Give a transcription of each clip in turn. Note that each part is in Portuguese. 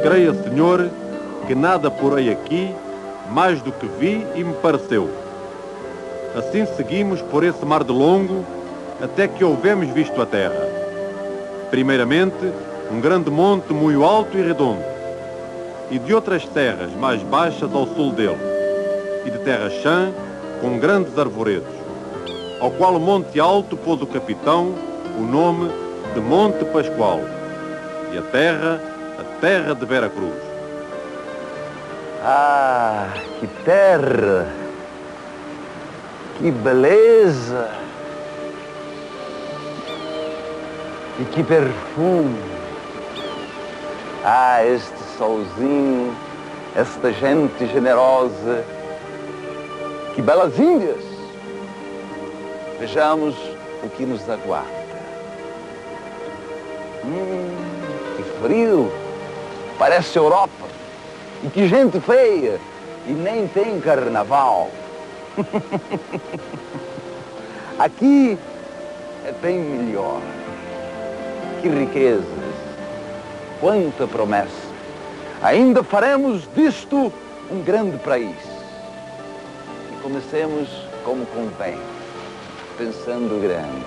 Creia, Senhor, que nada porei aqui mais do que vi e me pareceu. Assim seguimos por esse mar de longo até que houvemos visto a terra. Primeiramente, um grande monte muito alto e redondo, e de outras terras mais baixas ao sul dele, e de terra chã com grandes arvoredos, ao qual monte alto pôs o capitão o nome de Monte Pascoal, e a terra de Vera Cruz. Ah, que terra! Que beleza! E que perfume! Ah, este solzinho, esta gente generosa, que belas ilhas! Vejamos o que nos aguarda. Que frio! Parece Europa. E que gente feia! E nem tem carnaval. Aqui é bem melhor. Que riquezas! Quanta promessa! Ainda faremos disto um grande país. E comecemos como convém, pensando grande.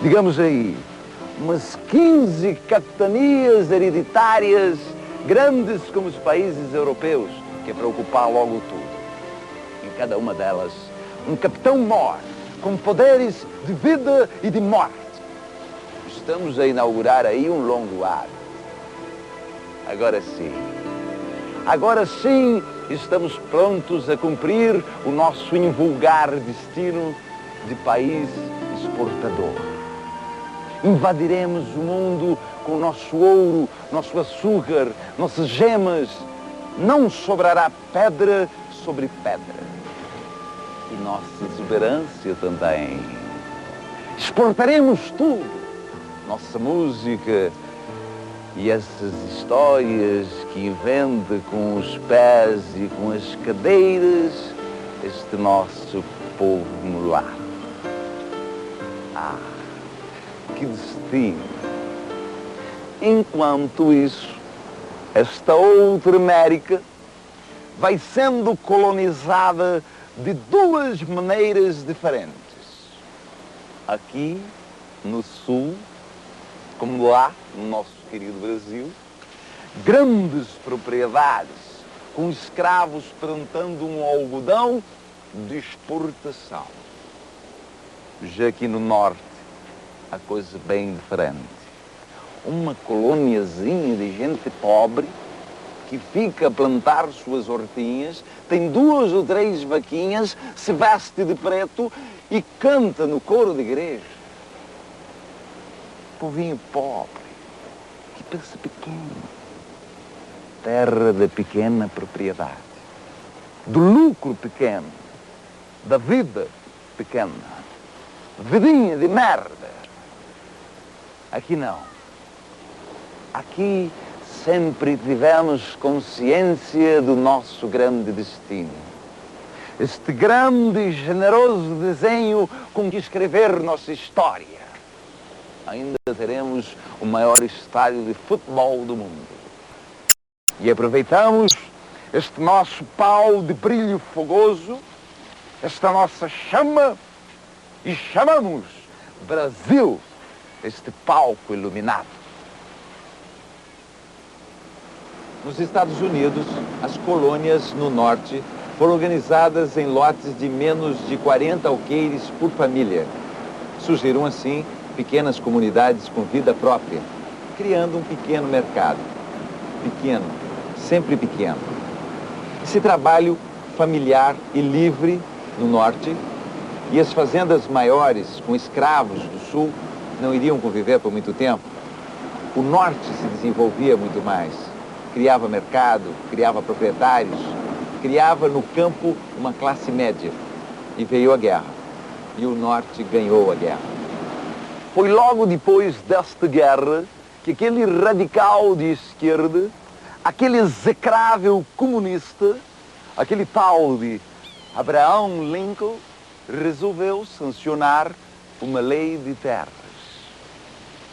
Digamos aí, umas 15 capitanias hereditárias, grandes como os países europeus, que é para ocupar logo tudo. Em cada uma delas, um capitão-mor, com poderes de vida e de morte. Estamos a inaugurar aí um longo hábito. Agora sim, estamos prontos a cumprir o nosso invulgar destino de país exportador. Invadiremos o mundo com nosso ouro, nosso açúcar, nossas gemas. Não sobrará pedra sobre pedra. E nossa exuberância também. Exportaremos tudo. Nossa música e essas histórias que inventa com os pés e com as cadeiras este nosso povo mulato. Ah, que destino! Enquanto isso, esta outra América vai sendo colonizada de duas maneiras diferentes. Aqui, no sul, como lá, no nosso querido Brasil, grandes propriedades, com escravos plantando um algodão de exportação. Já aqui no norte, a coisa bem diferente. Uma colôniazinha de gente pobre que fica a plantar suas hortinhas, tem 2 ou 3 vaquinhas, se veste de preto e canta no coro de igreja. Povinho pobre, que pensa pequeno. Terra da pequena propriedade, do lucro pequeno, da vida pequena, vidinha de merda. Aqui não. Aqui sempre tivemos consciência do nosso grande destino. Este grande e generoso desenho com que escrever nossa história. Ainda teremos o maior estádio de futebol do mundo. E aproveitamos este nosso pau de brilho fogoso, esta nossa chama, e chamamos Brasil este palco iluminado. Nos Estados Unidos, as colônias no norte foram organizadas em lotes de menos de 40 alqueires por família. Surgiram assim pequenas comunidades com vida própria, criando um pequeno mercado. Pequeno, sempre pequeno. Esse trabalho familiar e livre no norte e as fazendas maiores com escravos do sul não iriam conviver por muito tempo. O norte se desenvolvia muito mais. Criava mercado, criava proprietários, criava no campo uma classe média. E veio a guerra. E o norte ganhou a guerra. Foi logo depois desta guerra que aquele radical de esquerda, aquele execrável comunista, aquele tal de Abraham Lincoln, resolveu sancionar uma lei de terras.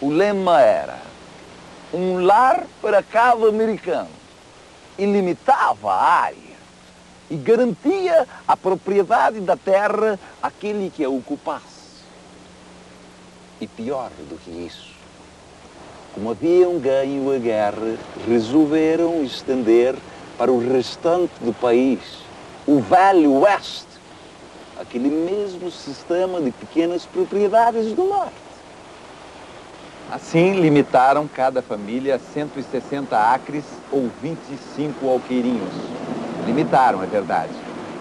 O lema era: um lar para cada americano e limitava a área e garantia a propriedade da terra àquele que a ocupasse. E pior do que isso, como haviam ganho a guerra, resolveram estender para o restante do país o Velho Oeste, aquele mesmo sistema de pequenas propriedades do norte. Assim, limitaram cada família a 160 acres ou 25 alqueirinhos. Limitaram, é verdade,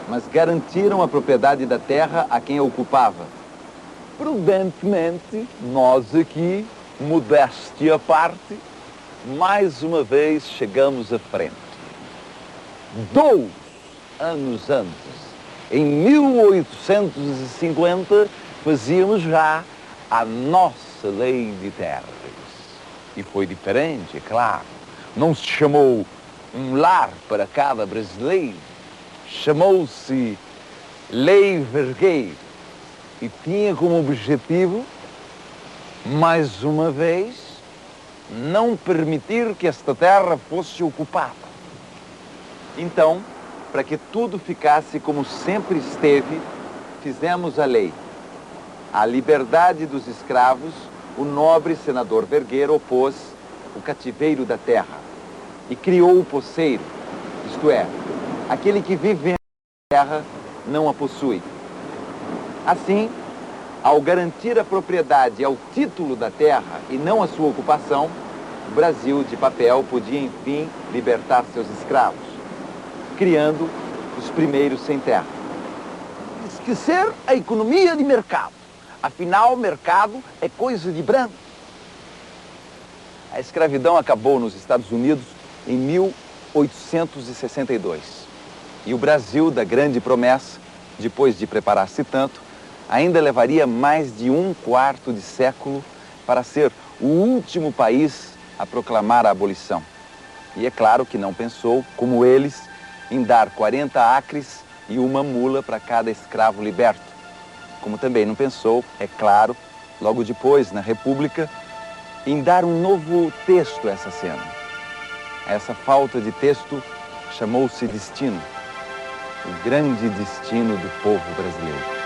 mas garantiram a propriedade da terra a quem a ocupava. Prudentemente, nós aqui, modéstia à parte, mais uma vez chegamos à frente. 2 anos antes, em 1850, fazíamos já a nossa lei de terras. E foi diferente, é claro. Não se chamou um lar para cada brasileiro, chamou-se Lei Vergueiro e tinha como objetivo, mais uma vez, não permitir que esta terra fosse ocupada. Então, para que tudo ficasse como sempre esteve, fizemos a lei. À liberdade dos escravos, o nobre senador Vergueiro opôs o cativeiro da terra e criou o poceiro, isto é, aquele que vive na terra não a possui. Assim, ao garantir a propriedade ao título da terra e não a sua ocupação, o Brasil de papel podia, enfim, libertar seus escravos, criando os primeiros sem terra. Esquecer a economia de mercado. Afinal, mercado é coisa de branco. A escravidão acabou nos Estados Unidos em 1862. E o Brasil, da grande promessa, depois de preparar-se tanto, ainda levaria mais de 1/4 de século para ser o último país a proclamar a abolição. E é claro que não pensou, como eles, em dar 40 acres e uma mula para cada escravo liberto. Como também não pensou, é claro, logo depois, na República, em dar um novo texto a essa cena. Essa falta de texto chamou-se destino, o grande destino do povo brasileiro.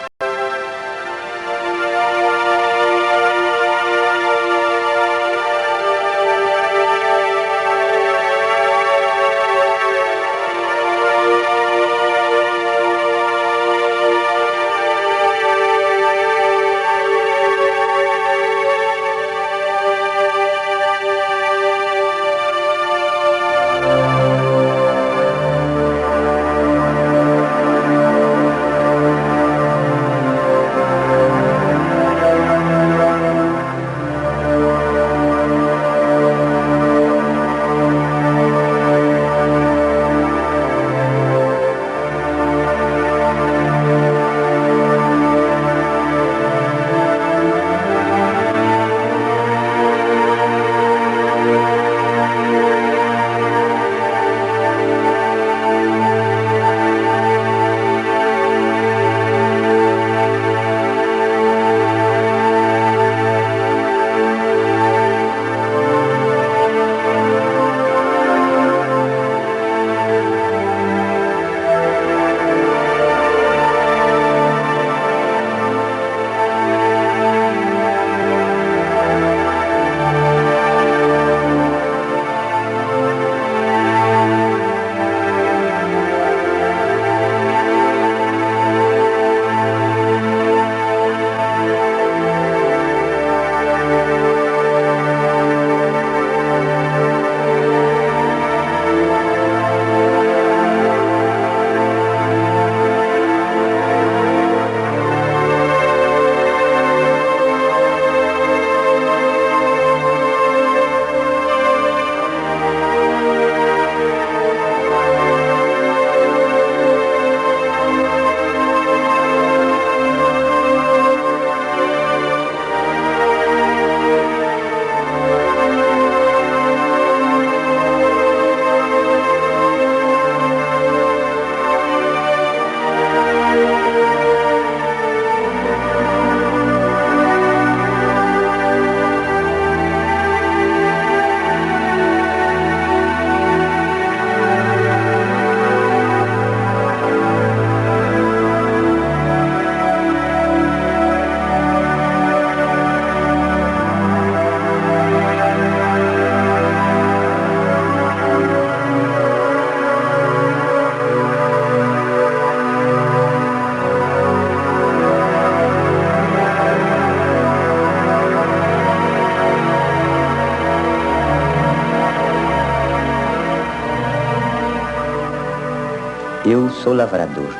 Eu sou lavrador,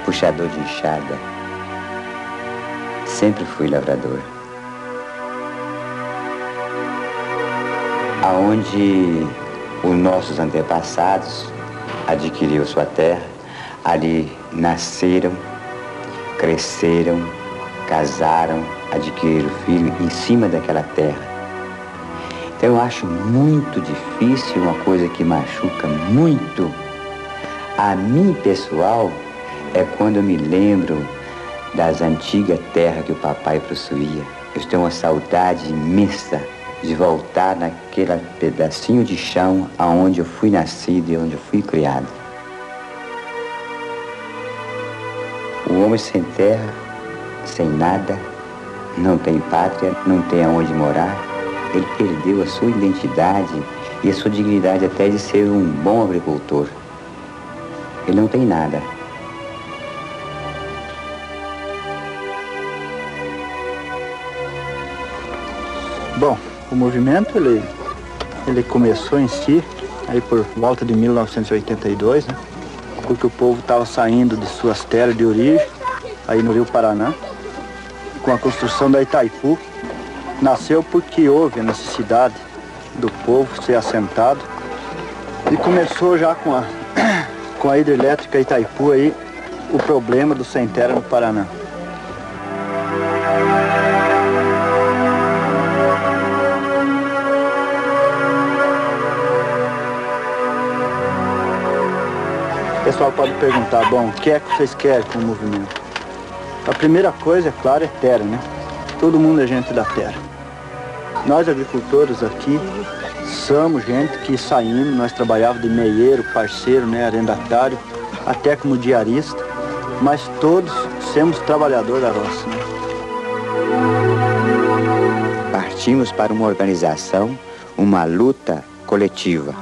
puxador de enxada. Sempre fui lavrador. Aonde os nossos antepassados adquiriram sua terra, ali nasceram, cresceram, casaram, adquiriram filho em cima daquela terra. Então eu acho muito difícil, uma coisa que machuca muito a mim pessoal, é quando eu me lembro das antigas terras que o papai possuía. Eu tenho uma saudade imensa de voltar naquele pedacinho de chão aonde eu fui nascido e onde eu fui criado. O homem sem terra, sem nada, não tem pátria, não tem aonde morar. Ele perdeu a sua identidade e a sua dignidade até de ser um bom agricultor. Ele não tem nada. Bom, o movimento ele começou em si aí por volta de 1982, né? Porque o povo estava saindo de suas terras de origem, aí no Rio Paraná, com a construção da Itaipu. Nasceu porque houve a necessidade do povo ser assentado e começou já com a hidrelétrica Itaipu aí o problema do sem terra no Paraná. O pessoal pode perguntar, bom, o que é que vocês querem com o movimento? A primeira coisa, é claro, é terra, né? Todo mundo é gente da terra. Nós, agricultores aqui, somos gente que saímos, nós trabalhávamos de meieiro, parceiro, né, arrendatário, até como diarista, mas todos somos trabalhadores da roça, né? Partimos para uma organização, uma luta coletiva,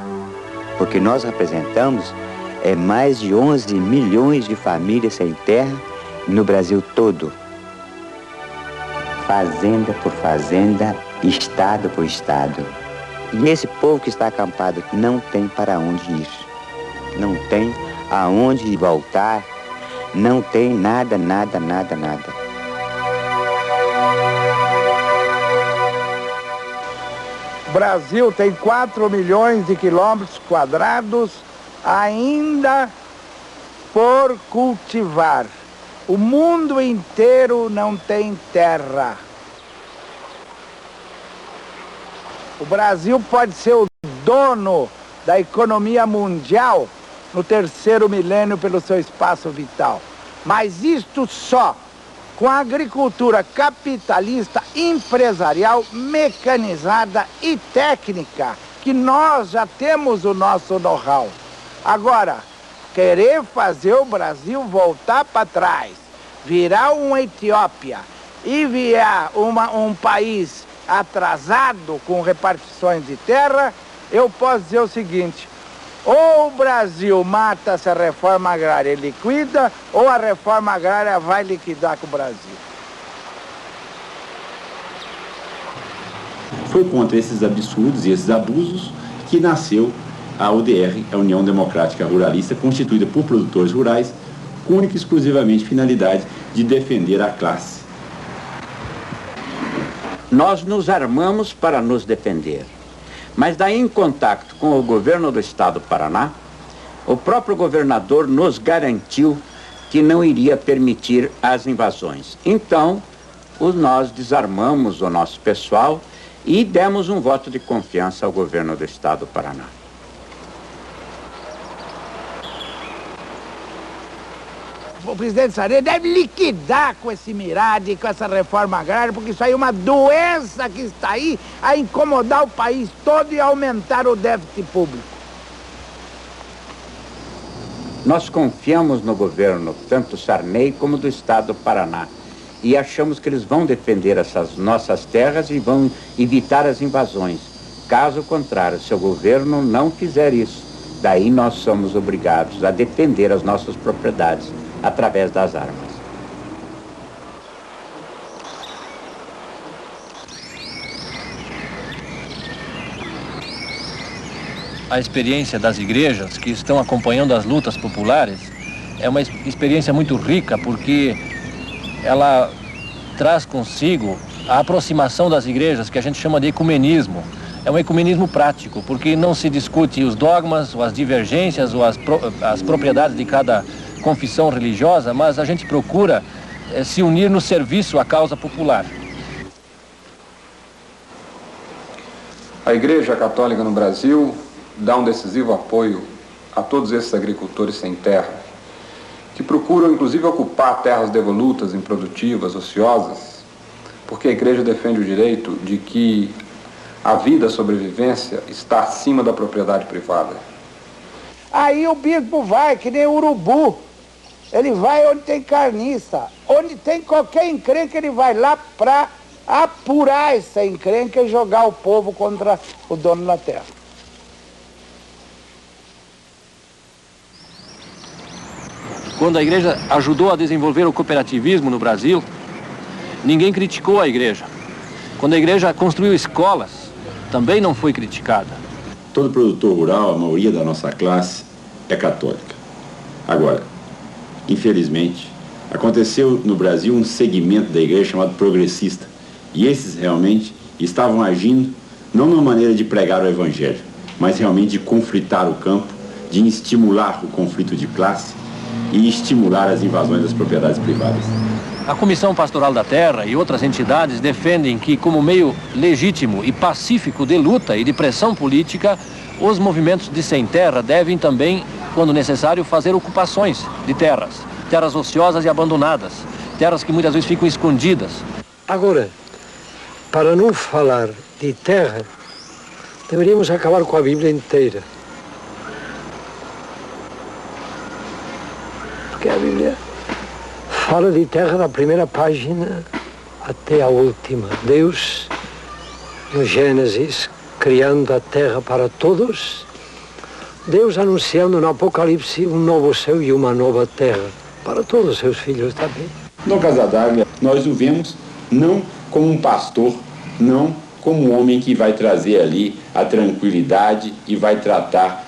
porque nós representamos mais de 11 milhões de famílias sem terra no Brasil todo. Fazenda por fazenda, estado por estado. E esse povo que está acampado aqui não tem para onde ir. Não tem aonde voltar. Não tem nada, nada, nada, nada. O Brasil tem 4 milhões de quilômetros quadrados ainda por cultivar. O mundo inteiro não tem terra. O Brasil pode ser o dono da economia mundial no 3º milênio pelo seu espaço vital. Mas isto só com a agricultura capitalista, empresarial, mecanizada e técnica, que nós já temos o nosso know-how. Agora, querer fazer o Brasil voltar para trás, virar uma Etiópia e virar um país atrasado com repartições de terra, eu posso dizer o seguinte: ou o Brasil mata essa reforma agrária e liquida, ou a reforma agrária vai liquidar com o Brasil. Foi contra esses absurdos e esses abusos que nasceu a UDR, a União Democrática Ruralista, constituída por produtores rurais, com única e exclusivamente finalidade de defender a classe. Nós nos armamos para nos defender. Mas daí, em contato com o governo do estado do Paraná, o próprio governador nos garantiu que não iria permitir as invasões. Então, nós desarmamos o nosso pessoal e demos um voto de confiança ao governo do estado do Paraná. O presidente Sarney deve liquidar com esse mirade, com essa reforma agrária, porque isso aí é uma doença que está aí a incomodar o país todo e aumentar o déficit público. Nós confiamos no governo, tanto Sarney como do estado do Paraná, e achamos que eles vão defender essas nossas terras e vão evitar as invasões. Caso contrário, se o governo não fizer isso, daí nós somos obrigados a defender as nossas propriedades através das armas. a experiência das igrejas que estão acompanhando as lutas populares é uma experiência muito rica, porque ela traz consigo a aproximação das igrejas, que a gente chama de ecumenismo. É um ecumenismo prático, porque não se discute os dogmas, ou as divergências, ou as propriedades de cada confissão religiosa, mas a gente procura se unir no serviço à causa popular. A Igreja Católica no Brasil dá um decisivo apoio a todos esses agricultores sem terra, que procuram inclusive ocupar terras devolutas, improdutivas, ociosas, porque a Igreja defende o direito de que a vida, a sobrevivência, está acima da propriedade privada. Aí o bispo vai, que nem urubu. Ele vai onde tem carniça, onde tem qualquer encrenca, ele vai lá para apurar essa encrenca e jogar o povo contra o dono da terra. Quando a igreja ajudou a desenvolver o cooperativismo no Brasil, ninguém criticou a igreja. Quando a igreja construiu escolas, também não foi criticada. Todo produtor rural, a maioria da nossa classe, é católica. Agora, infelizmente, aconteceu no Brasil um segmento da igreja chamado progressista. E esses realmente estavam agindo não numa maneira de pregar o evangelho, mas realmente de conflitar o campo, de estimular o conflito de classe e estimular as invasões das propriedades privadas. A Comissão Pastoral da Terra e outras entidades defendem que, como meio legítimo e pacífico de luta e de pressão política, os movimentos de sem terra devem também, quando necessário, fazer ocupações de terras ociosas e abandonadas, terras que muitas vezes ficam escondidas. Agora, para não falar de terra, deveríamos acabar com a Bíblia inteira. Porque a Bíblia fala de terra da primeira página até a última. Deus, no Gênesis, criando a terra para todos. Deus anunciando no Apocalipse um novo céu e uma nova terra para todos os seus filhos também. No Casadaglia, nós o vemos não como um pastor, não como um homem que vai trazer ali a tranquilidade e vai tratar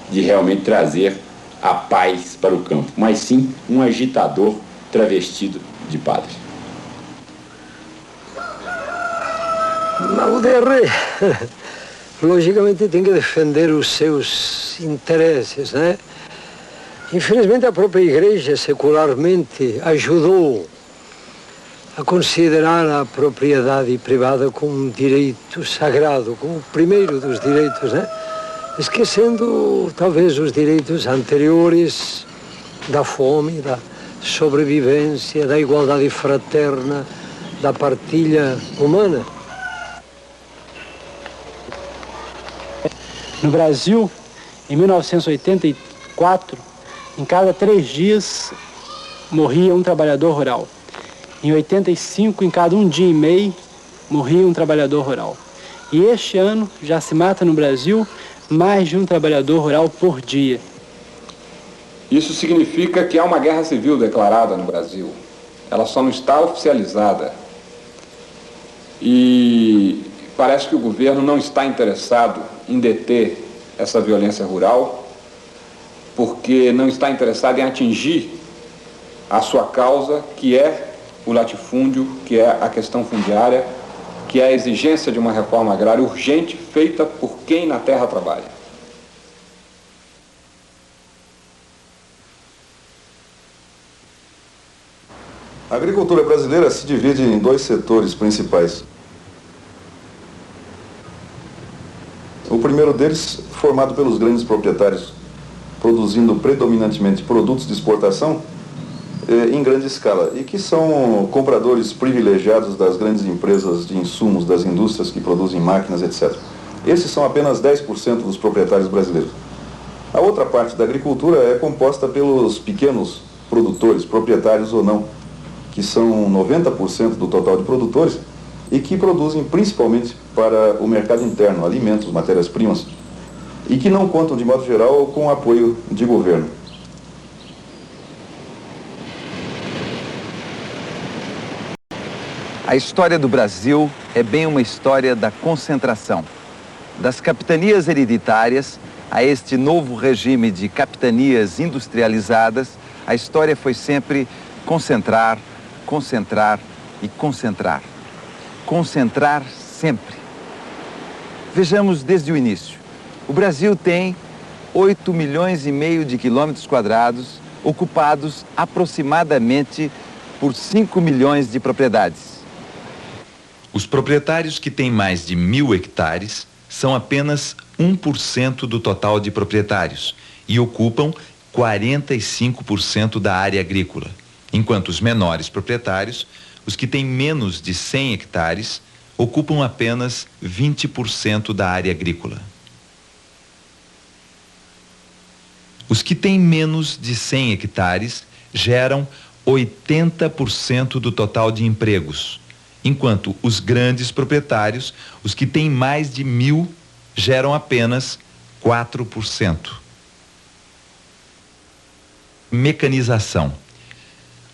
de realmente trazer a paz para o campo, mas sim um agitador travestido de padre. O DR, logicamente, tem que defender os seus interesses, né? Infelizmente, a própria igreja, secularmente, ajudou a considerar a propriedade privada como um direito sagrado, como o primeiro dos direitos, né? Esquecendo, talvez, os direitos anteriores da fome, da sobrevivência, da igualdade fraterna, da partilha humana. No Brasil, em 1984, em cada 3 dias morria um trabalhador rural. Em 85, em cada 1 dia e meio, morria um trabalhador rural. E este ano já se mata no Brasil mais de um trabalhador rural por dia. Isso significa que há uma guerra civil declarada no Brasil. Ela só não está oficializada. E parece que o governo não está interessado em deter essa violência rural, porque não está interessado em atingir a sua causa, que é o latifúndio, que é a questão fundiária, que é a exigência de uma reforma agrária urgente feita por quem na terra trabalha. A agricultura brasileira se divide em 2 setores principais. O primeiro deles, formado pelos grandes proprietários, produzindo predominantemente produtos de exportação em grande escala, e que são compradores privilegiados das grandes empresas de insumos, das indústrias que produzem máquinas, etc. Esses são apenas 10% dos proprietários brasileiros. A outra parte da agricultura é composta pelos pequenos produtores, proprietários ou não, que são 90% do total de produtores e que produzem principalmente para o mercado interno, alimentos, matérias-primas, e que não contam, de modo geral, com o apoio de governo. A história do Brasil é bem uma história da concentração. Das capitanias hereditárias a este novo regime de capitanias industrializadas, a história foi sempre concentrar, concentrar e concentrar. Concentrar sempre. Vejamos desde o início. O Brasil tem 8,5 milhões de quilômetros quadrados, ocupados aproximadamente por 5 milhões de propriedades. Os proprietários que têm mais de 1.000 hectares são apenas 1% do total de proprietários e ocupam 45% da área agrícola, enquanto os menores proprietários, os que têm menos de 100 hectares, ocupam apenas 20% da área agrícola. Os que têm menos de 100 hectares geram 80% do total de empregos, enquanto os grandes proprietários, os que têm mais de 1.000, geram apenas 4%. Mecanização.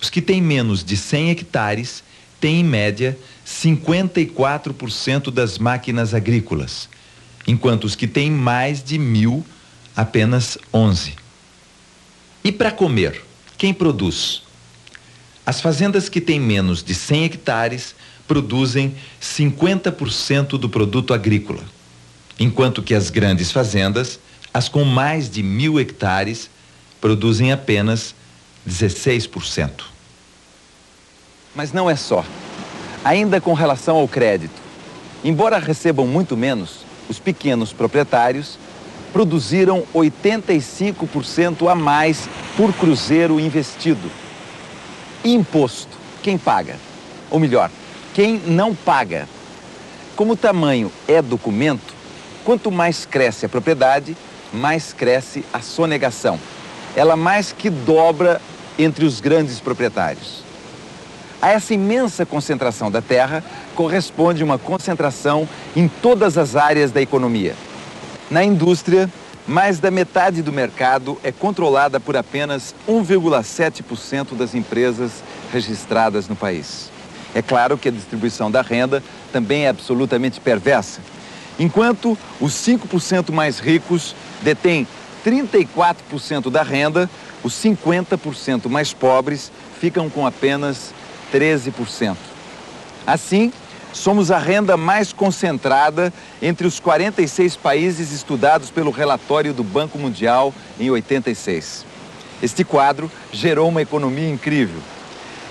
Os que têm menos de 100 hectares têm, em média, 54% das máquinas agrícolas, enquanto os que têm mais de 1.000, apenas 11%. E para comer, quem produz? As fazendas que têm menos de 100 hectares produzem 50% do produto agrícola, enquanto que as grandes fazendas, as com mais de 1.000 hectares, produzem apenas 16%. Mas não é só. Ainda com relação ao crédito, embora recebam muito menos, os pequenos proprietários produziram 85% a mais por cruzeiro investido. E imposto, quem paga? Ou melhor, quem não paga? Como o tamanho é documento, quanto mais cresce a propriedade, mais cresce a sonegação. Ela mais que dobra entre os grandes proprietários. A essa imensa concentração da terra corresponde uma concentração em todas as áreas da economia. Na indústria, mais da metade do mercado é controlada por apenas 1,7% das empresas registradas no país. É claro que a distribuição da renda também é absolutamente perversa. Enquanto os 5% mais ricos detêm 34% da renda, os 50% mais pobres ficam com apenas 13%. Assim, somos a renda mais concentrada entre os 46 países estudados pelo relatório do Banco Mundial em 86. Este quadro gerou uma economia incrível.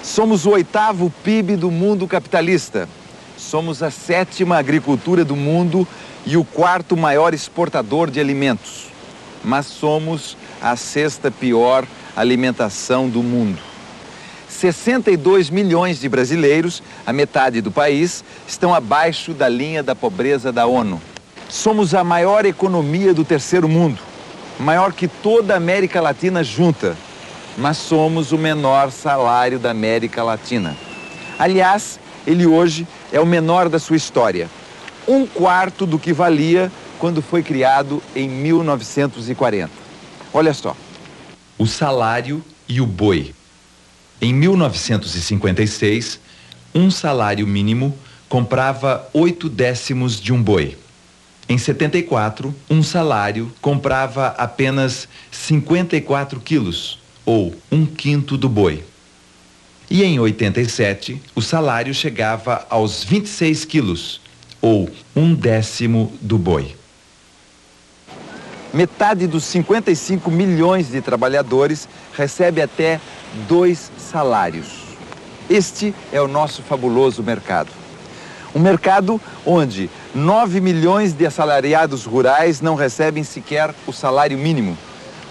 Somos o 8º PIB do mundo capitalista. Somos a 7ª agricultura do mundo e o 4º maior exportador de alimentos. Mas somos a 6ª pior alimentação do mundo. 62 milhões de brasileiros, a metade do país, estão abaixo da linha da pobreza da ONU. Somos a maior economia do terceiro mundo, maior que toda a América Latina junta, mas somos o menor salário da América Latina. Aliás, ele hoje é o menor da sua história, 1/4 do que valia quando foi criado em 1940. Olha só. O salário e o boi. Em 1956, um salário mínimo comprava 8/10 de um boi. Em 74, um salário comprava apenas 54 quilos, ou 1/5 do boi. E em 87, o salário chegava aos 26 quilos, ou 1/10 do boi. Metade dos 55 milhões de trabalhadores recebe até 2 salários. Este é o nosso fabuloso mercado. Um mercado onde 9 milhões de assalariados rurais não recebem sequer o salário mínimo.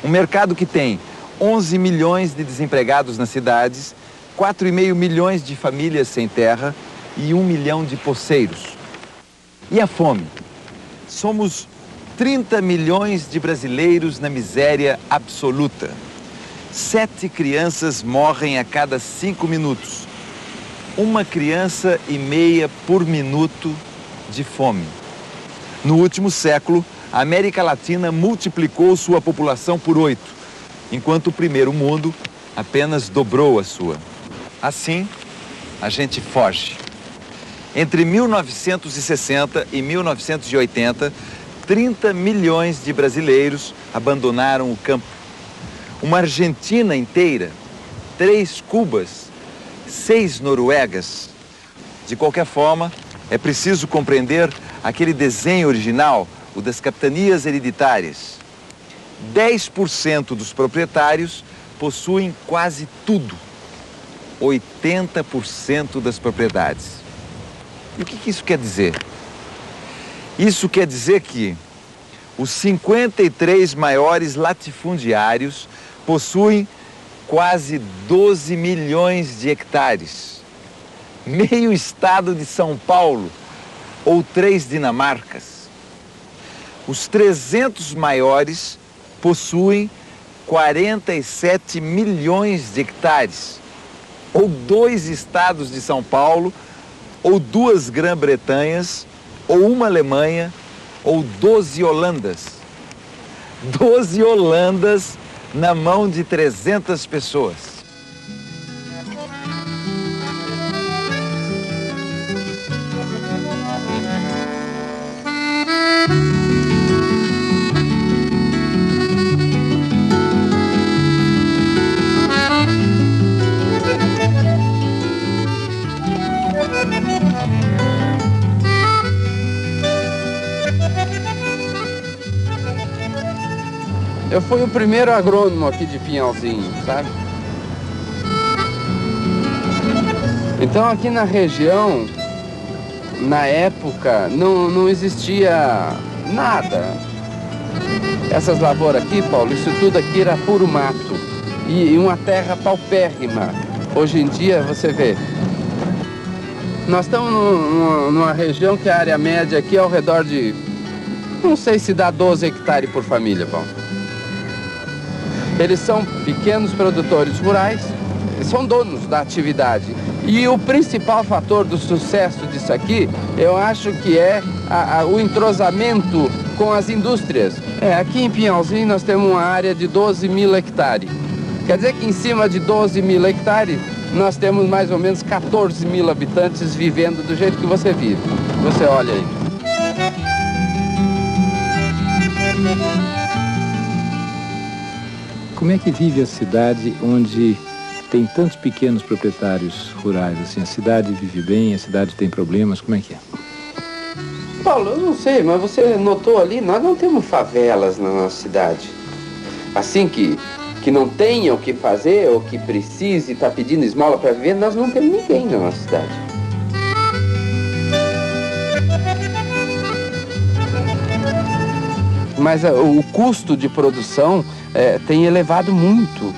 Um mercado que tem 11 milhões de desempregados nas cidades, 4,5 milhões de famílias sem terra e 1 milhão de poceiros. E a fome? Somos 30 milhões de brasileiros na miséria absoluta. 7 crianças morrem a cada 5 minutos. 1,5 criança por minuto de fome. No último século, a América Latina multiplicou sua população por 8, enquanto o primeiro mundo apenas dobrou a sua. Assim, a gente foge. Entre 1960 e 1980, 30 milhões de brasileiros abandonaram o campo. Uma Argentina inteira, 3 Cubas, 6 Noruegas. De qualquer forma, é preciso compreender aquele desenho original, o das capitanias hereditárias. 10% dos proprietários possuem quase tudo. 80% das propriedades. E o que isso quer dizer? Isso quer dizer que os 53 maiores latifundiários possuem quase 12 milhões de hectares. Meio estado de São Paulo ou 3 Dinamarcas. Os 300 maiores possuem 47 milhões de hectares, ou 2 estados de São Paulo, ou 2 Grã-Bretanhas, ou 1 Alemanha, ou 12 Holandas. 12 Holandas na mão de 300 pessoas. Eu fui o primeiro agrônomo aqui de Pinhalzinho, sabe? Então aqui na região, na época, não existia nada. Essas lavouras aqui, Paulo, isso tudo aqui era puro mato. E uma terra paupérrima. Hoje em dia, você vê. Nós estamos numa região que a área média aqui é ao redor de... Não sei se dá 12 hectares por família, Paulo. Eles são pequenos produtores rurais, são donos da atividade. E o principal fator do sucesso disso aqui, eu acho que é o entrosamento com as indústrias. Aqui em Pinhalzinho nós temos uma área de 12 mil hectares. Quer dizer que em cima de 12 mil hectares, nós temos mais ou menos 14 mil habitantes vivendo do jeito que você vive. Você olha aí. Como é que vive a cidade onde tem tantos pequenos proprietários rurais? Assim, a cidade vive bem, a cidade tem problemas, como é que é? Paulo, eu não sei, mas você notou ali, nós não temos favelas na nossa cidade. Assim que não tenha o que fazer, ou que precise, está pedindo esmola para viver, nós não temos ninguém na nossa cidade. Mas o custo de produção tem elevado muito.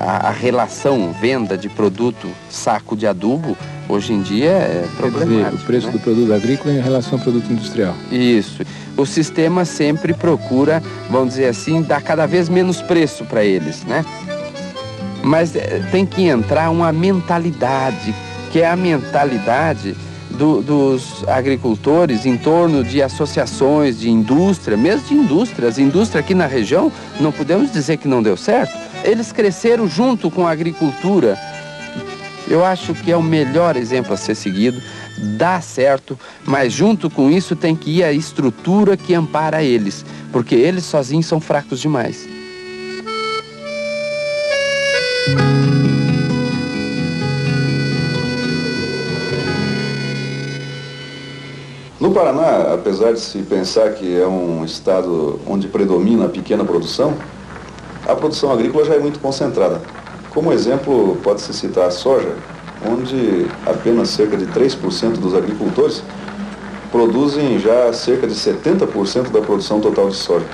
A relação venda de produto, saco de adubo, hoje em dia é problemático. Quer dizer, o preço do produto agrícola em relação ao produto industrial. Isso. O sistema sempre procura, vamos dizer assim, dar cada vez menos preço para eles, né? Mas tem que entrar uma mentalidade, que é a mentalidade dos agricultores em torno de associações de indústria, mesmo de indústria. As indústrias aqui na região, não podemos dizer que não deu certo. Eles cresceram junto com a agricultura. Eu acho que é o melhor exemplo a ser seguido, dá certo, mas junto com isso tem que ir a estrutura que ampara eles, porque eles sozinhos são fracos demais. No Paraná, apesar de se pensar que é um estado onde predomina a pequena produção, a produção agrícola já é muito concentrada. Como exemplo, pode-se citar a soja, onde apenas cerca de 3% dos agricultores produzem já cerca de 70% da produção total de soja.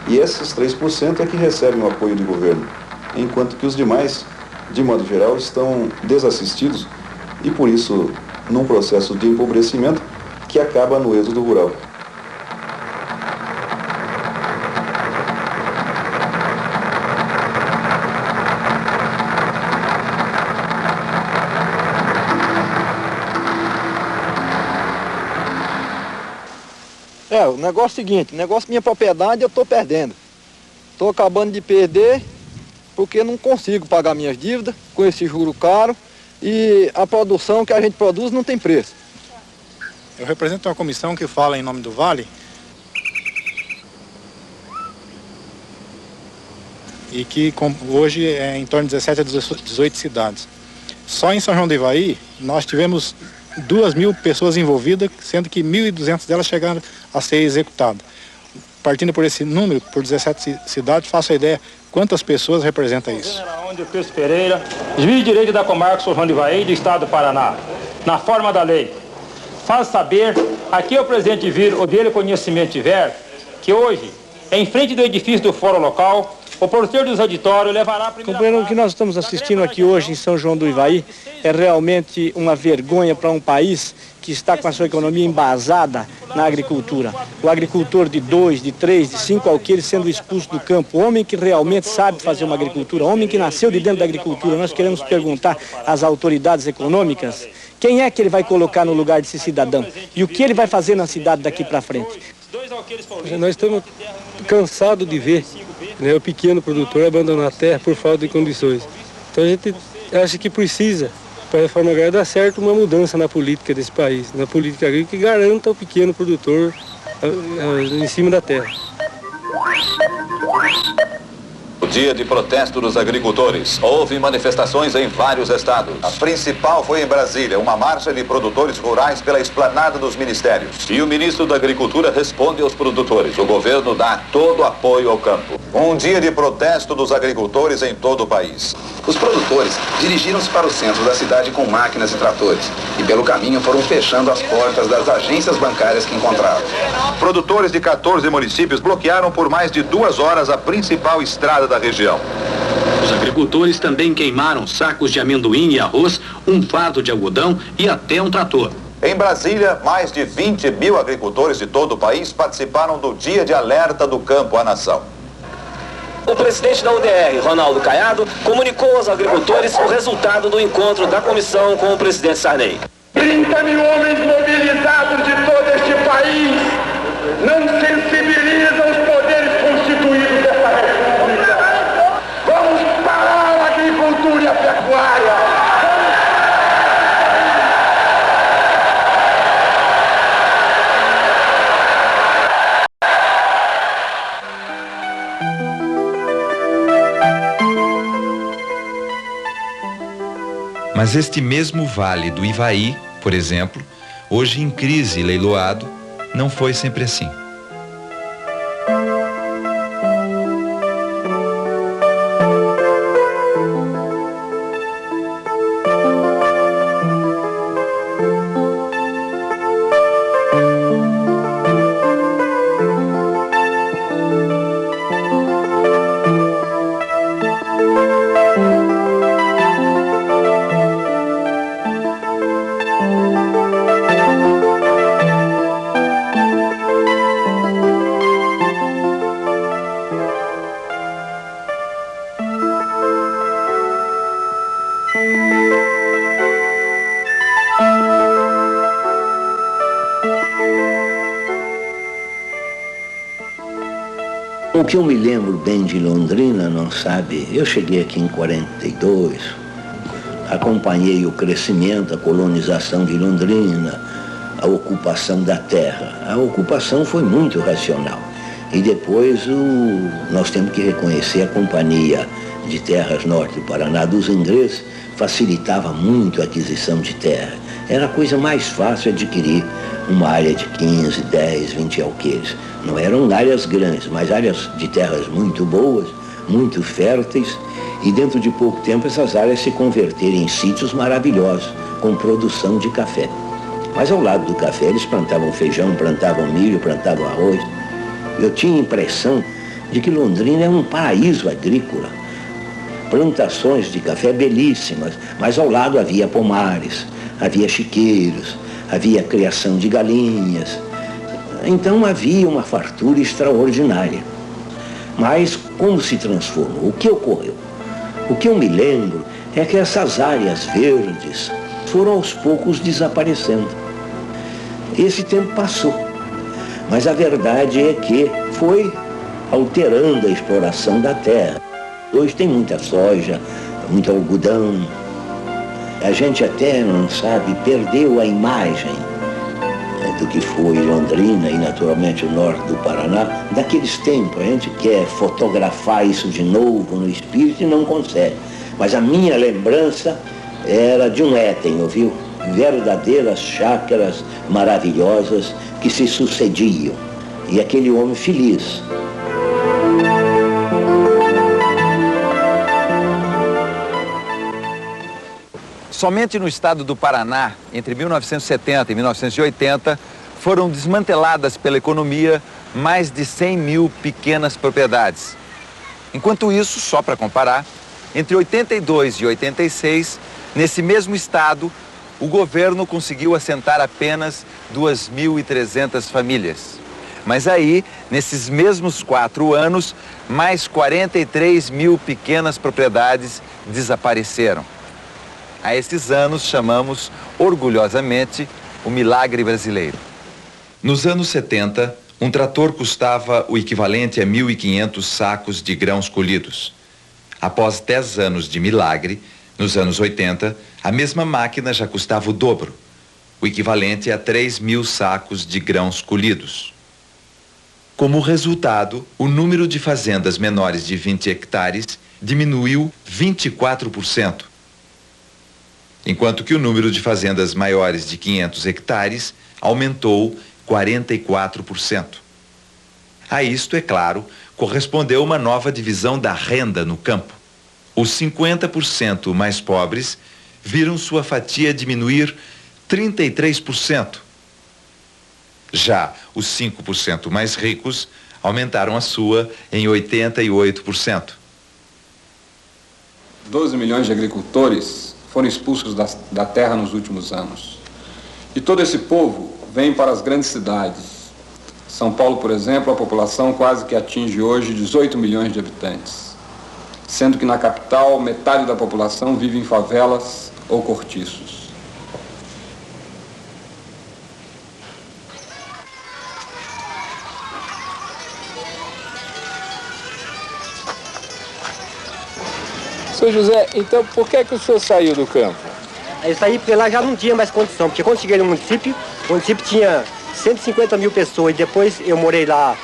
E esses 3% é que recebem o apoio do governo, enquanto que os demais, de modo geral, estão desassistidos e, por isso, num processo de empobrecimento que acaba no êxodo rural. O negócio é o seguinte, o negócio minha propriedade eu estou perdendo. Estou acabando de perder porque não consigo pagar minhas dívidas com esse juro caro e a produção que a gente produz não tem preço. Eu represento uma comissão que fala em nome do Vale e que hoje é em torno de 17 a 18 cidades. Só em São João do Ivaí, nós tivemos 2.000 pessoas envolvidas, sendo que 1.200 delas chegaram a ser executadas. Partindo por esse número, por 17 cidades, faço a ideia quantas pessoas representa isso. Onde o Cristo Pereira, juiz de direito da comarca São João do Ivaí do estado do Paraná, na forma da lei, faz saber a que o presidente vir ou dele conhecimento tiver, que hoje, em frente do edifício do fórum local, o porteiro dos auditórios levará a primeira... Companheiro, o que nós estamos assistindo aqui hoje em São João do Ivaí é realmente uma vergonha para um país que está com a sua economia embasada na agricultura. O agricultor de 2, de 3, de 5 alqueires sendo expulso do campo. Homem que realmente sabe fazer uma agricultura, homem que nasceu de dentro da agricultura. Nós queremos perguntar às autoridades econômicas quem é que ele vai colocar no lugar desse cidadão e o que ele vai fazer na cidade daqui para frente. Nós estamos cansados de ver, né, o pequeno produtor abandonar a terra por falta de condições. Então a gente acha que precisa, para a reforma agrária dar certo, uma mudança na política desse país, na política agrícola que garanta o pequeno produtor em cima da terra. O dia de protesto dos agricultores. Houve manifestações em vários estados. A principal foi em Brasília, uma marcha de produtores rurais pela esplanada dos ministérios. E o ministro da Agricultura responde aos produtores. O governo dá todo o apoio ao campo. Um dia de protesto dos agricultores em todo o país. Os produtores dirigiram-se para o centro da cidade com máquinas e tratores. E pelo caminho foram fechando as portas das agências bancárias que encontravam. Produtores de 14 municípios bloquearam por mais de 2 horas a principal estrada da região. Os agricultores também queimaram sacos de amendoim e arroz, um fardo de algodão e até um trator. Em Brasília, mais de 20.000 agricultores de todo o país participaram do Dia de Alerta do Campo à Nação. O presidente da UDR, Ronaldo Caiado, comunicou aos agricultores o resultado do encontro da comissão com o presidente Sarney. 30 mil homens mobilizados de todo este país não sensibilizam os poderes constituídos desta república. Vamos parar a agricultura e a pecuária. Mas este mesmo vale do Ivaí, por exemplo, hoje em crise e leiloado, não foi sempre assim. O que eu me lembro bem de Londrina, não sabe, eu cheguei aqui em 42, acompanhei o crescimento, a colonização de Londrina, a ocupação da terra. A ocupação foi muito racional. E depois nós temos que reconhecer a Companhia de Terras Norte do Paraná dos ingleses, facilitava muito a aquisição de terra. Era a coisa mais fácil adquirir uma área de 15, 10, 20 alqueires. Não eram áreas grandes, mas áreas de terras muito boas, muito férteis, e dentro de pouco tempo essas áreas se converteram em sítios maravilhosos, com produção de café. Mas ao lado do café eles plantavam feijão, plantavam milho, plantavam arroz. Eu tinha a impressão de que Londrina é um paraíso agrícola. Plantações de café belíssimas, mas ao lado havia pomares, havia chiqueiros, havia criação de galinhas. Então havia uma fartura extraordinária. Mas como se transformou? O que ocorreu? O que eu me lembro é que essas áreas verdes foram aos poucos desaparecendo. Esse tempo passou, mas a verdade é que foi alterando a exploração da terra. Hoje tem muita soja, muito algodão. A gente até, não sabe, perdeu a imagem do que foi Londrina e naturalmente o norte do Paraná, daqueles tempos. A gente quer fotografar isso de novo no espírito e não consegue. Mas a minha lembrança era de um Éden, ouviu? Verdadeiras chácaras maravilhosas que se sucediam. E aquele homem feliz. Somente no estado do Paraná, entre 1970 e 1980, foram desmanteladas pela economia mais de 100 mil pequenas propriedades. Enquanto isso, só para comparar, entre 82 e 86, nesse mesmo estado, o governo conseguiu assentar apenas 2.300 famílias. Mas aí, nesses mesmos 4 anos, mais 43 mil pequenas propriedades desapareceram. A esses anos chamamos, orgulhosamente, o milagre brasileiro. Nos anos 70, um trator custava o equivalente a 1.500 sacos de grãos colhidos. Após 10 anos de milagre, nos anos 80, a mesma máquina já custava o dobro, o equivalente a 3.000 sacos de grãos colhidos. Como resultado, o número de fazendas menores de 20 hectares diminuiu 24%. Enquanto que o número de fazendas maiores de 500 hectares aumentou 44%. A isto, é claro, correspondeu uma nova divisão da renda no campo. Os 50% mais pobres viram sua fatia diminuir 33%. Já os 5% mais ricos aumentaram a sua em 88%. 12 milhões de agricultores foram expulsos da terra nos últimos anos. E todo esse povo vem para as grandes cidades. São Paulo, por exemplo, a população quase que atinge hoje 18 milhões de habitantes, sendo que na capital metade da população vive em favelas ou cortiços. Seu José, então por que o senhor saiu do campo? Eu saí porque lá já não tinha mais condição, porque quando cheguei no município, o município tinha 150 mil pessoas, e depois eu morei lá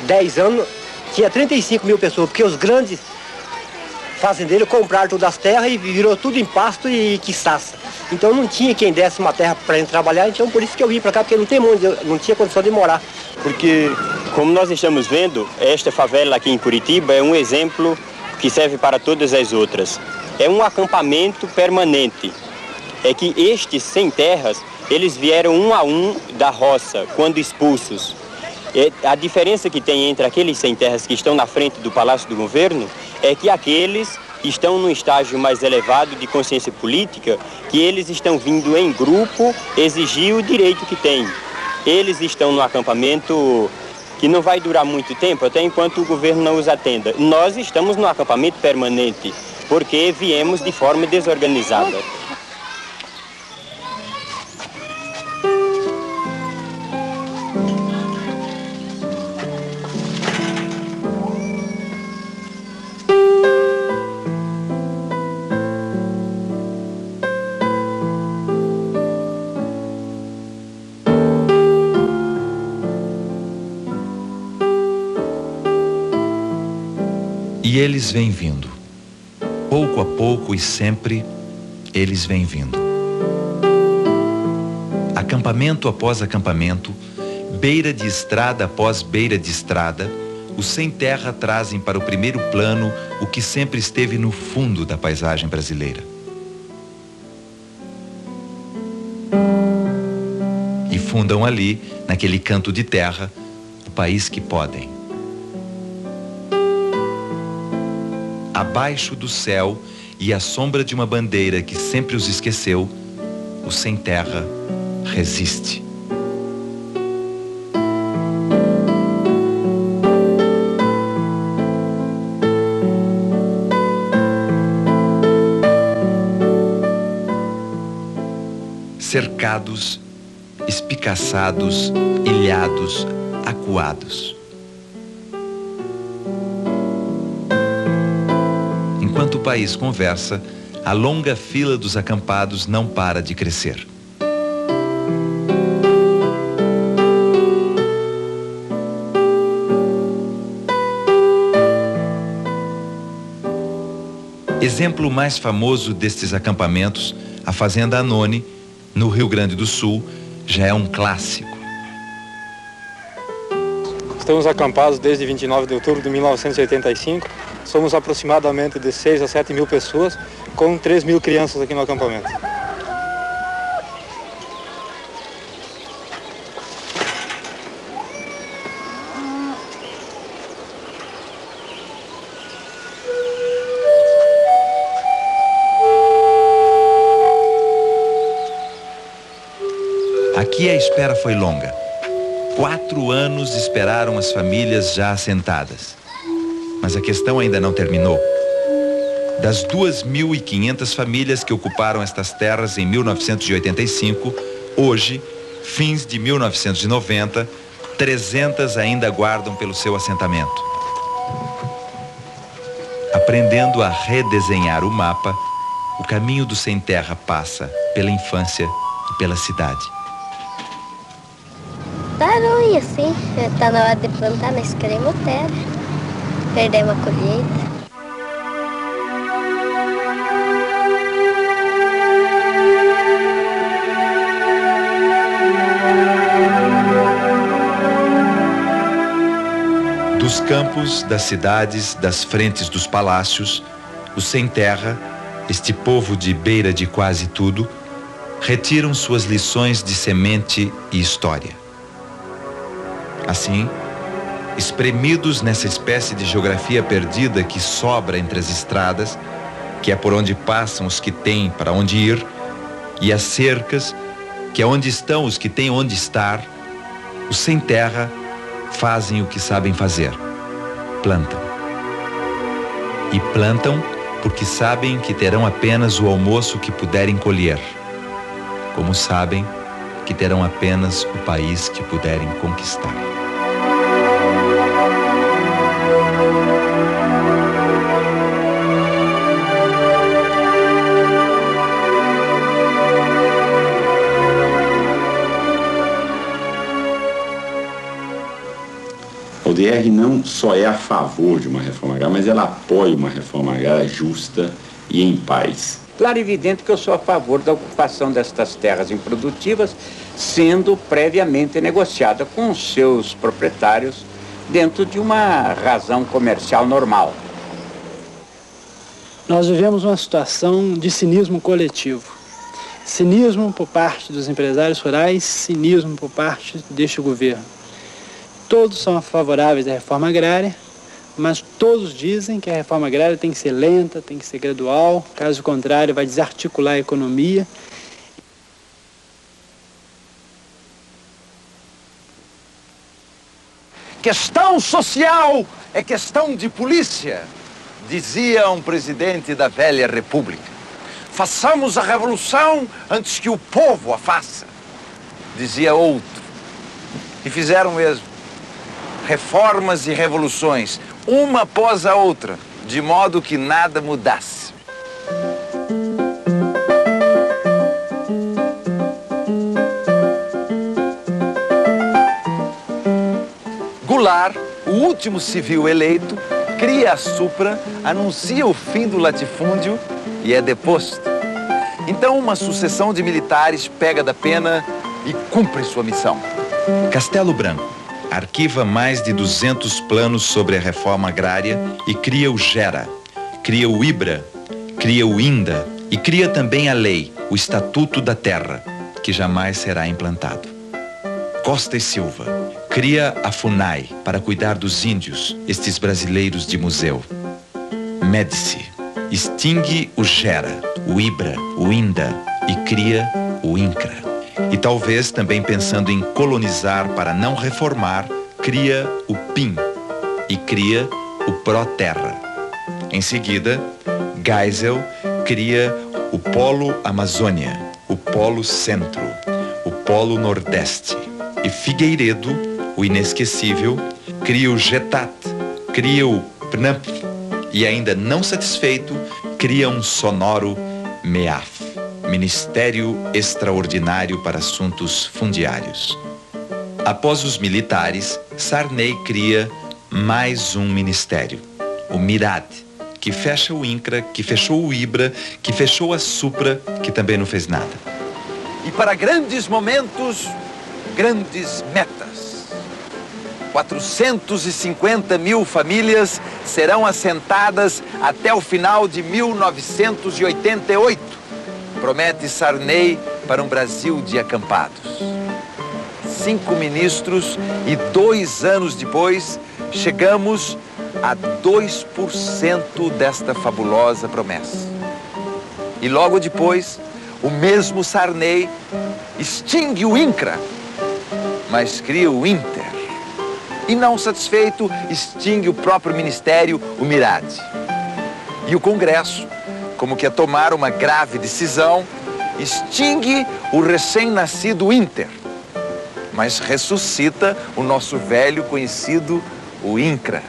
10 anos, tinha 35 mil pessoas, porque os grandes fazendeiros compraram todas as terras e virou tudo em pasto e quiçaça. Então não tinha quem desse uma terra para gente trabalhar, então por isso que eu vim para cá, porque não tinha condição de morar. Porque, como nós estamos vendo, esta favela aqui em Curitiba é um exemplo que serve para todas as outras. É um acampamento permanente. É que estes sem terras, eles vieram um a um da roça, quando expulsos. A diferença que tem entre aqueles sem terras que estão na frente do Palácio do Governo é que aqueles estão num estágio mais elevado de consciência política, que eles estão vindo em grupo exigir o direito que têm. Eles estão no acampamento que não vai durar muito tempo, até enquanto o governo não os atenda. Nós estamos no acampamento permanente, porque viemos de forma desorganizada. E eles vêm vindo. Pouco a pouco e sempre, eles vêm vindo. Acampamento após acampamento, beira de estrada após beira de estrada, os sem terra trazem para o primeiro plano o que sempre esteve no fundo da paisagem brasileira. E fundam ali, naquele canto de terra, o país que podem. Abaixo do céu e à sombra de uma bandeira que sempre os esqueceu, o sem terra resiste. Cercados, espicaçados, ilhados, acuados. Enquanto o país conversa, a longa fila dos acampados não para de crescer. Exemplo mais famoso destes acampamentos, a Fazenda Anone, no Rio Grande do Sul, já é um clássico. Estamos acampados desde 29 de outubro de 1985. Somos aproximadamente de 6 a 7 mil pessoas, com 3 mil crianças aqui no acampamento. Aqui a espera foi longa. 4 anos esperaram as famílias já assentadas. Mas a questão ainda não terminou. Das 2.500 famílias que ocuparam estas terras em 1985, hoje, fins de 1990, 300 ainda aguardam pelo seu assentamento. Aprendendo a redesenhar o mapa, o caminho do sem terra passa pela infância e pela cidade. Tá ruim assim, tá na hora de plantar, nós queremos terra, perdemos a colheita. Dos campos, das cidades, das frentes dos palácios, os sem terra, este povo de beira de quase tudo, retiram suas lições de semente e história. Assim, espremidos nessa espécie de geografia perdida que sobra entre as estradas, que é por onde passam os que têm para onde ir, e as cercas, que é onde estão os que têm onde estar, os sem terra fazem o que sabem fazer: plantam. E plantam porque sabem que terão apenas o almoço que puderem colher, como sabem que terão apenas o país que puderem conquistar. A UDR não só é a favor de uma reforma agrária, mas ela apoia uma reforma agrária justa e em paz. Claro e evidente que eu sou a favor da ocupação destas terras improdutivas, sendo previamente negociada com os seus proprietários dentro de uma razão comercial normal. Nós vivemos uma situação de cinismo coletivo. Cinismo por parte dos empresários rurais, cinismo por parte deste governo. Todos são favoráveis à reforma agrária, mas todos dizem que a reforma agrária tem que ser lenta, tem que ser gradual, caso contrário vai desarticular a economia. Questão social é questão de polícia, dizia um presidente da velha república. Façamos a revolução antes que o povo a faça, dizia outro. E fizeram mesmo. Reformas e revoluções, uma após a outra, de modo que nada mudasse. Goulart, o último civil eleito, cria a Supra, anuncia o fim do latifúndio e é deposto. Então uma sucessão de militares pega da pena e cumpre sua missão. Castelo Branco arquiva mais de 200 planos sobre a reforma agrária e cria o GERA, cria o IBRA, cria o INDA e cria também a lei, o Estatuto da Terra, que jamais será implantado. Costa e Silva cria a FUNAI para cuidar dos índios, estes brasileiros de museu. Médici extingue o GERA, o IBRA, o INDA e cria o INCRA. E talvez também pensando em colonizar para não reformar, cria o PIN e cria o Pró-Terra. Em seguida, Geisel cria o Polo Amazônia, o Polo Centro, o Polo Nordeste. E Figueiredo, o inesquecível, cria o GETAT, cria o PNAP e ainda não satisfeito, cria um sonoro MEAF. Ministério Extraordinário para Assuntos Fundiários. Após os militares, Sarney cria mais um ministério, o MIRAD, que fecha o INCRA, que fechou o IBRA, que fechou a SUPRA, que também não fez nada. E para grandes momentos, grandes metas. 450 mil famílias serão assentadas até o final de 1988. Promete Sarney para um Brasil de acampados. 5 ministros e 2 anos depois, chegamos a 2% desta fabulosa promessa. E logo depois, o mesmo Sarney extingue o INCRA, mas cria o INTER. E não satisfeito, extingue o próprio ministério, o MIRAD. E o Congresso, como que a tomar uma grave decisão, extingue o recém-nascido INTER, mas ressuscita o nosso velho conhecido, o INCRA.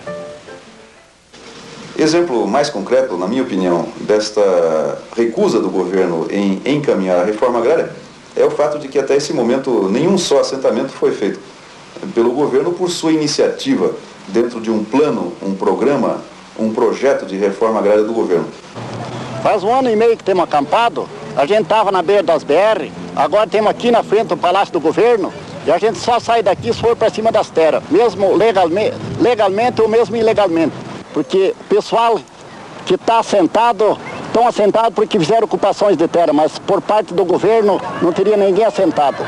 Exemplo mais concreto, na minha opinião, desta recusa do governo em encaminhar a reforma agrária é o fato de que até esse momento nenhum só assentamento foi feito pelo governo por sua iniciativa dentro de um plano, um programa, um projeto de reforma agrária do governo. Faz 1 ano e meio que temos acampado, a gente estava na beira das BR, agora temos aqui na frente do Palácio do Governo e a gente só sai daqui se for para cima das terras, mesmo legalmente ou mesmo ilegalmente. Porque o pessoal que está assentado, estão assentados porque fizeram ocupações de terra, mas por parte do governo não teria ninguém assentado.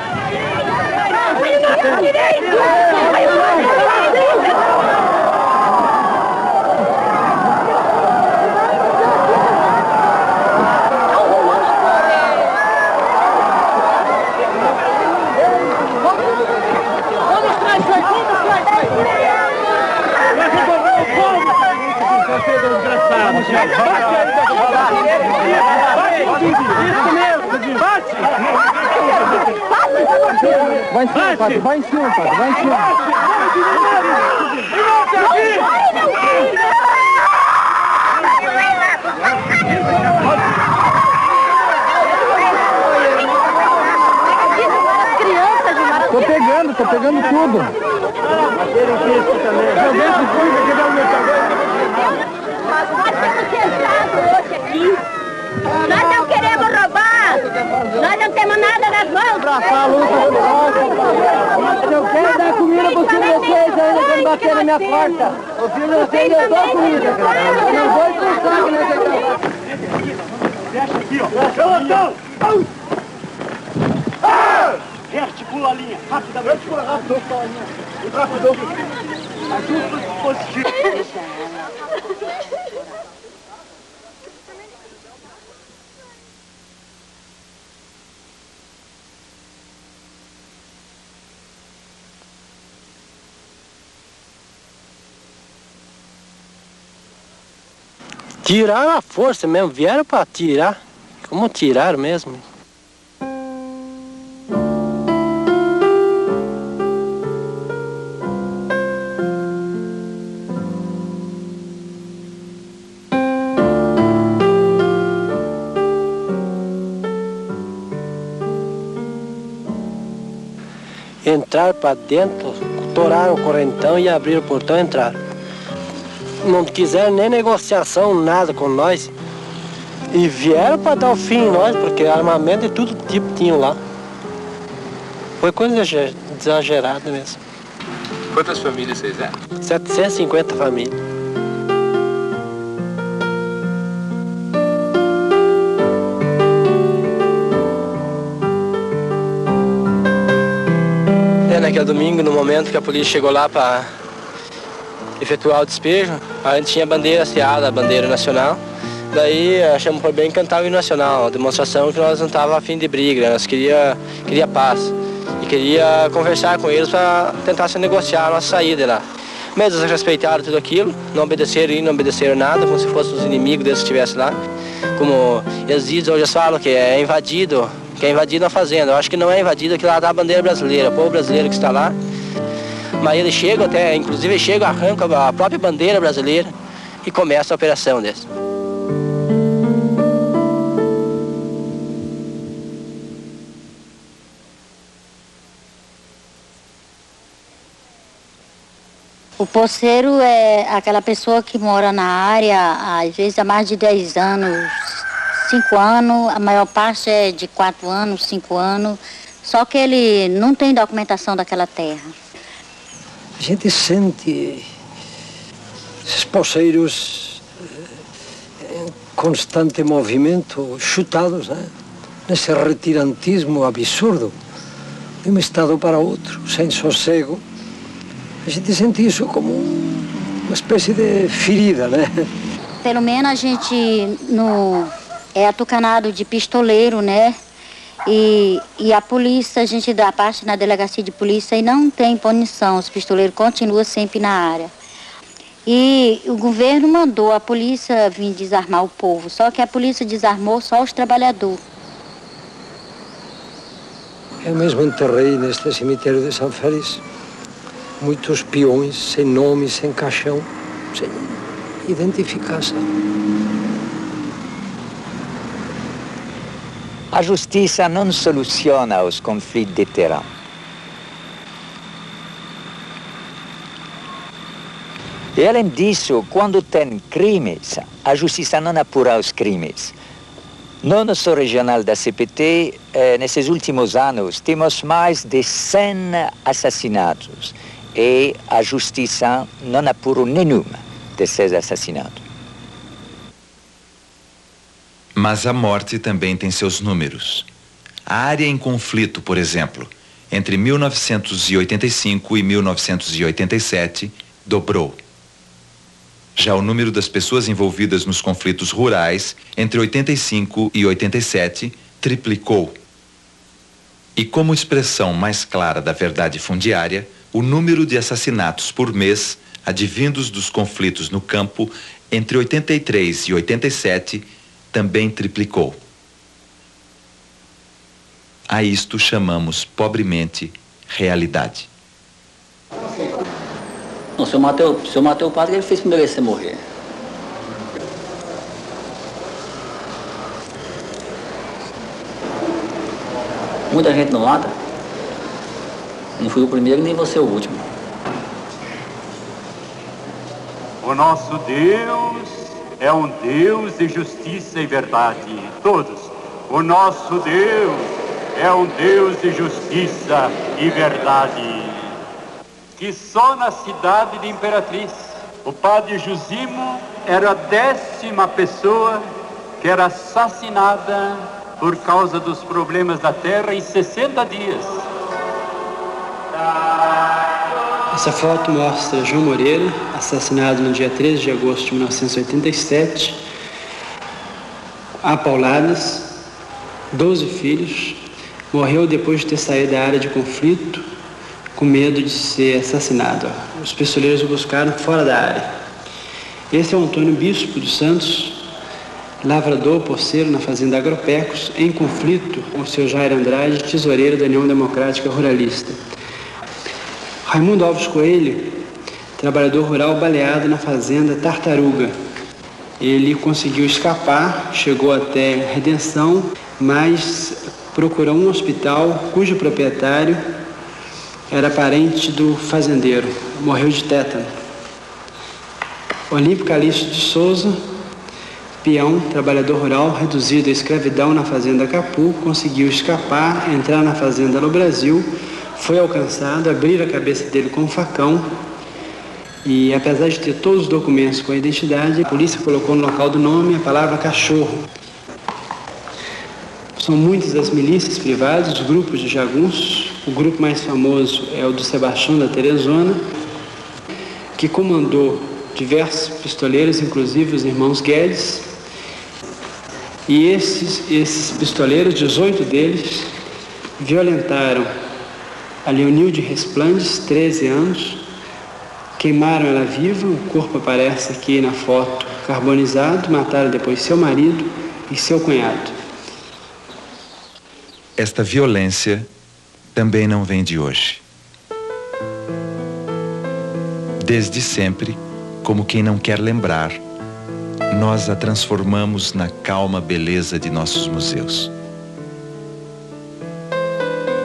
Vai em cima, padre, vai em cima, padre, vai em cima. Tô pegando tudo. Nós não queremos roubar, nós não temos nada nas mãos. Eu quero dar comida para vocês ainda quando bater na minha porta. O filho de vocês é só comida, cara. Eu não vou expulsar que nós Deixa aqui, ó. Rearticula a linha, rapidamente. Rearticula rápido a linha. Rapidão. Ajuda o dispositivo. Tiraram a força mesmo, vieram para tirar. Como tiraram mesmo? Entraram para dentro, toraram o correntão e abriram o portão e entraram. Não quiseram nem negociação, nada com nós. E vieram para dar o fim em nós, porque armamento de todo tipo tinham lá. Foi coisa exagerada mesmo. Quantas famílias vocês eram? 750 famílias. Naquele domingo, no momento que a polícia chegou lá para efetuar o despejo, a gente tinha bandeira hasteada, a bandeira nacional. Daí achamos por bem cantar o hino nacional, demonstração que nós não estávamos a fim de briga, nós queria paz. E queria conversar com eles para tentar se negociar a nossa saída de lá. Mas eles respeitaram tudo aquilo, não obedeceram e não obedeceram nada, como se fossem os inimigos deles que estivessem lá. Como eles dizem, hoje eles falam que é invadido a fazenda. Eu acho que não é invadido, que lá dá a bandeira brasileira, o povo brasileiro que está lá. Mas eles chegam até, inclusive chegam, arrancam a própria bandeira brasileira e começa a operação deles. O poceiro é aquela pessoa que mora na área, às vezes há mais de 10 anos, 5 anos, a maior parte é de 4 anos, 5 anos, só que ele não tem documentação daquela terra. A gente sente esses poceiros em constante movimento, chutados, né? Nesse retirantismo absurdo, de um estado para outro, sem sossego. A gente sente isso como uma espécie de ferida, né? Pelo menos a gente é atucanado de pistoleiro, né? E a polícia, a gente dá parte na delegacia de polícia e não tem punição. Os pistoleiros continuam sempre na área. E o governo mandou a polícia vir desarmar o povo, só que a polícia desarmou só os trabalhadores. Eu mesmo enterrei neste cemitério de São Félix muitos peões sem nome, sem caixão, sem identificação. A justiça não soluciona os conflitos de terra. E além disso, quando tem crimes, a justiça não apura os crimes. No nosso regional da CPT, nesses últimos anos, temos mais de 100 assassinatos e a justiça não apurou nenhum desses assassinatos. Mas a morte também tem seus números. A área em conflito, por exemplo, entre 1985 e 1987, dobrou. Já o número das pessoas envolvidas nos conflitos rurais, entre 85 e 87, triplicou. E como expressão mais clara da verdade fundiária, o número de assassinatos por mês, advindos dos conflitos no campo, entre 83 e 87, também triplicou. A isto chamamos pobremente realidade. Não, se eu matei o padre, ele fez por merecer morrer. Muita gente não mata. Não fui o primeiro, nem você o último. O nosso Deus é um Deus de justiça e verdade. Todos. O nosso Deus é um Deus de justiça e verdade. Que só na cidade de Imperatriz, o padre Jusimo era a 10ª pessoa que era assassinada por causa dos problemas da terra em 60 dias. Essa foto mostra João Moreira, assassinado no dia 13 de agosto de 1987, a pauladas, 12 filhos, morreu depois de ter saído da área de conflito, com medo de ser assassinado. Os pistoleiros o buscaram fora da área. Esse é o Antônio Bispo dos Santos, lavrador poceiro na fazenda Agropecos, em conflito com o seu Jair Andrade, tesoureiro da União Democrática Ruralista. Raimundo Alves Coelho, trabalhador rural baleado na fazenda Tartaruga. Ele conseguiu escapar, chegou até Redenção, mas procurou um hospital cujo proprietário era parente do fazendeiro, morreu de tétano. Olímpio Calixto de Souza, peão, trabalhador rural, reduzido à escravidão na fazenda Capu, conseguiu escapar, entrar na fazenda no Brasil, foi alcançado, abriram a cabeça dele com um facão e, apesar de ter todos os documentos com a identidade, a polícia colocou no local do nome a palavra cachorro. São muitas as milícias privadas, os grupos de jagunços. O grupo mais famoso é o do Sebastião da Teresona, que comandou diversos pistoleiros, inclusive os irmãos Guedes. E esses pistoleiros, 18 deles, violentaram a Leonilde Resplandes, 13 anos, queimaram ela viva, o corpo aparece aqui na foto carbonizado, mataram depois seu marido e seu cunhado. Esta violência também não vem de hoje. Desde sempre, como quem não quer lembrar, nós a transformamos na calma beleza de nossos museus.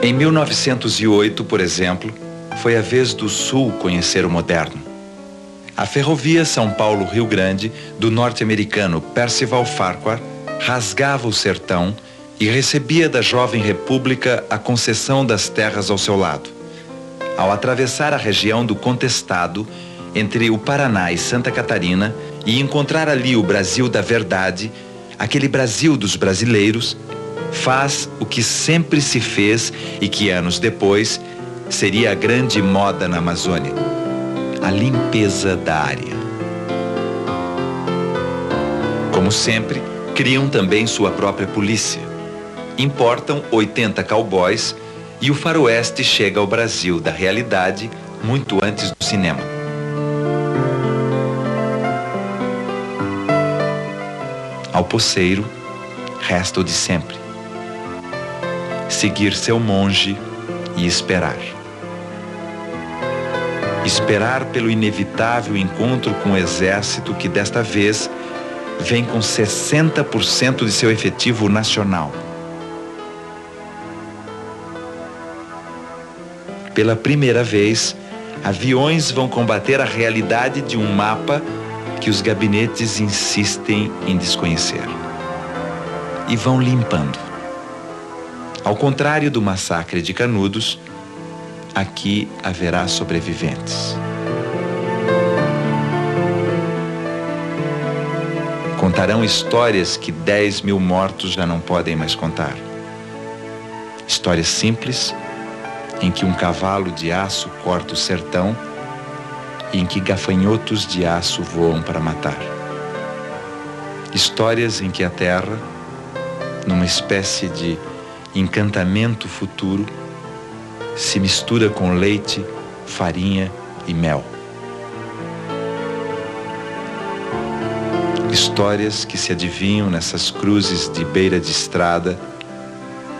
Em 1908, por exemplo, foi a vez do Sul conhecer o moderno. A ferrovia São Paulo-Rio Grande, do norte-americano Percival Farquhar, rasgava o sertão e recebia da jovem república a concessão das terras ao seu lado. Ao atravessar a região do Contestado, entre o Paraná e Santa Catarina, e encontrar ali o Brasil da verdade, aquele Brasil dos brasileiros, faz o que sempre se fez e que anos depois seria a grande moda na Amazônia: a limpeza da área. Como sempre, criam também sua própria polícia. Importam 80 cowboys e o faroeste chega ao Brasil da realidade muito antes do cinema. Ao poceiro, resta o de sempre: seguir seu monge e esperar. Esperar pelo inevitável encontro com o exército que desta vez vem com 60% de seu efetivo nacional. Pela primeira vez, aviões vão combater a realidade de um mapa que os gabinetes insistem em desconhecer. E vão limpando. Ao contrário do massacre de Canudos, aqui haverá sobreviventes. Contarão histórias que 10 mil mortos já não podem mais contar. Histórias simples, em que um cavalo de aço corta o sertão e em que gafanhotos de aço voam para matar. Histórias em que a terra, numa espécie de encantamento futuro, se mistura com leite, farinha e mel. Histórias que se adivinham nessas cruzes de beira de estrada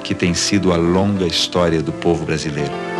que tem sido a longa história do povo brasileiro.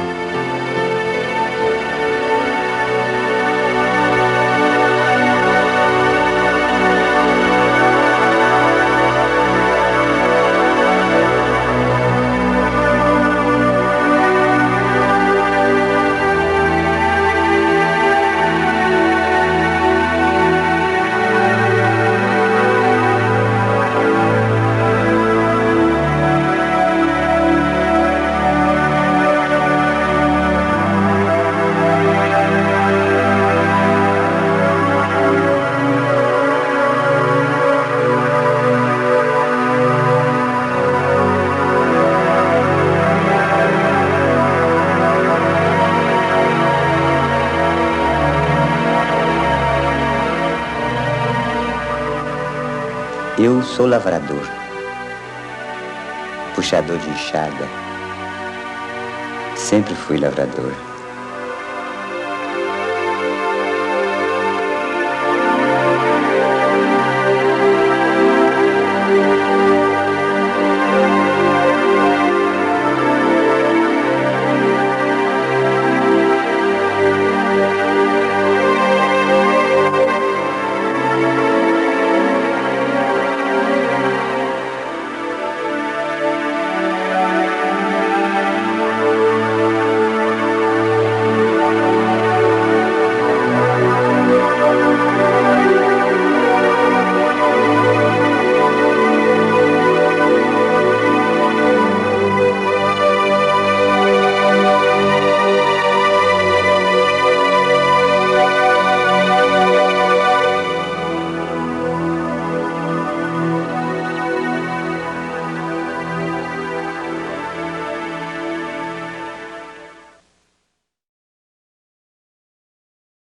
Eu sou lavrador, puxador de enxada. Sempre fui lavrador.